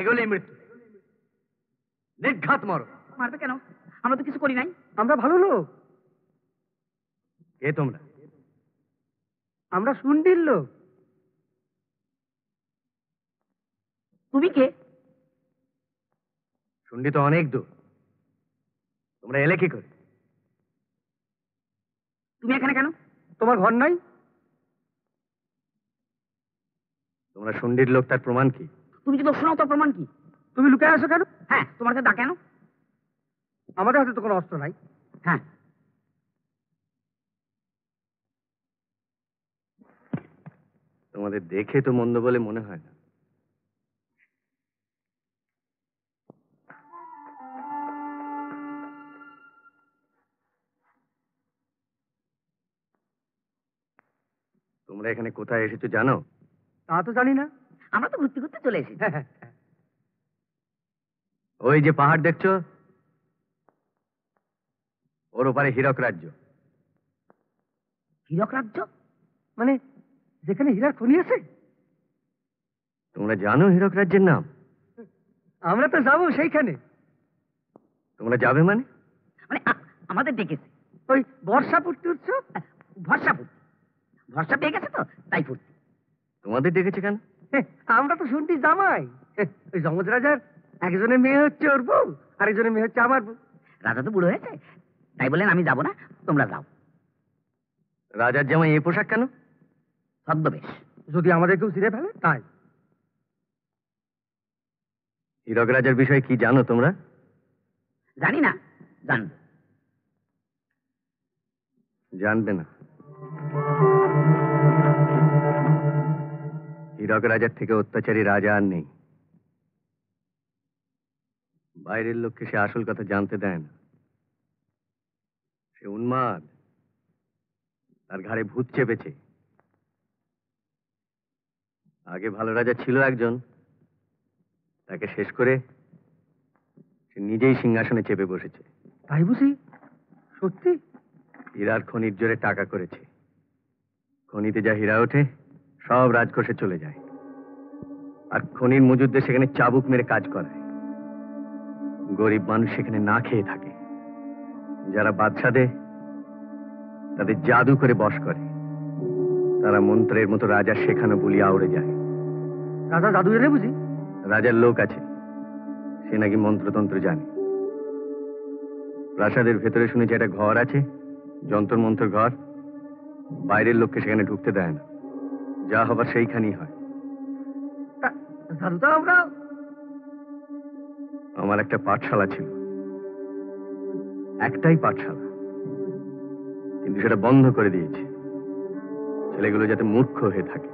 এগুলোই মৃত্যু, নির্ঘাত মরণ। মারবে কেন? আমরা তো কিছু করি নাই। আমরা ভালো লোক। কে তোমরা? আমরা শুন্ডির লোক। তুমি কে? শুন্ডি তো অনেক দূর, তোমরা এলে কি করে? তুমি এখানে কেন? তোমার ঘর নাই? তোমরা শুন্ডির লোক, তার প্রমাণ কি? তুমি যদি শোনাও তোর প্রমাণ কি? তুমি লুকায় আসো কেন? হ্যাঁ, তোমার হাতে দা কেন? আমাদের হাতে তো কোনো অস্ত্র নাই। হ্যাঁ, তোমাদের দেখে তো মন্দ বলে মনে হয় না। তোমরা এখানে কোথায় এসেছো জানো? তা তো জানি না। আমরা তো ঘুরতে ঘুরতে চলে এসেছি। ওই যে পাহাড় দেখছো, ওর ওপারে হীরক রাজ্য। হীরক রাজ্য? মানে যেখানে হীরার খনি আছে? তোমরা জানো হীরক রাজ্যের নাম? আমরা তো যাবো সেইখানে। তোমরা যাবে মানে? মানে আমাদের ডেকেছে। ওই বর্ষা পড়তে উঠছো? ভরসা ফুর্তি, ভরসা পেয়ে গেছে তো তাই ফুর্তি। তোমাদের ডেকেছে কেন? আমরা তো শুনছি জামাই। ওই যমজ রাজার একজনের মেয়ে হচ্ছে ওর বউ, আরেকজনের মেয়ে হচ্ছে আমার বউ। রাজা তো বুড়ো হয়েছে, তাই বলেন আমি যাব না, তোমরা যাও। রাজার জামাই এই পোশাক কেন? ছদ্মবেশ। যদি আমাদের কেউ ছিঁড়ে ফেলে তাই। হীরক রাজার বিষয়ে কি জানো তোমরা? জানি না, জানবো। জানবে না। হীরক রাজার থেকে অত্যাচারী রাজা আর নেই। বাইরের লোককে সে আসল কথা জানতে দেয় না। সে উন্মাদ, তার ঘাড়ে ভূত চেপেছে। আগে ভালো রাজা ছিল একজন, তাকে শেষ করে সে নিজেই সিংহাসনে চেপে বসেছে। তাই বুঝি? সত্যি? হীরার খনির জোরে টাকা করেছে। খনিতে যা হীরা ওঠে সব রাজকোষে চলে যায়, আর খনির মজুদদের সেখানে চাবুক মেরে কাজ করায়। গরিব মানুষ সেখানে না খেয়ে থাকে। যারা বাদশাদের তাদের জাদু করে বশ করে, তারা মন্ত্রের মতো রাজার শেখানো বুলি আউড়ে যায়। রাজা জাদু এনে বুঝি? রাজার লোক আছে, সে নাকি মন্ত্রতন্ত্র জানে। প্রাসাদের ভেতরে শুনেছি একটা ঘর আছে, যন্ত্র মন্ত্র ঘর। বাইরের লোককে সেখানে ঢুকতে দেয় না, যা হবার সেইখানেই হয়। জাদু তো আমরা। আমার একটা পাঠশালা ছিল, একটাই পাঠশালা, কিন্তু সেটা বন্ধ করে দিয়েছে। ছেলেগুলো যাতে মূর্খ হয়ে থাকে,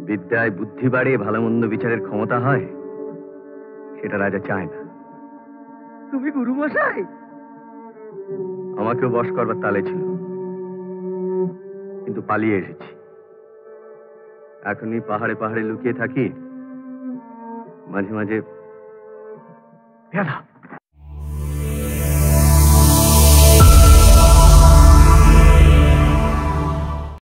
বিদ্যায় বুদ্ধি বাড়ে, ভালো মন্দ বিচারের ক্ষমতা হয়, সেটা রাজা চায় না। তুমি গুরু মশাই? আমাকেও বশ করবার তালে ছিল, কিন্তু পালিয়ে এসেছি। এখনই পাহাড়ে পাহাড়ে লুকিয়ে থাকি, মাঝে মাঝে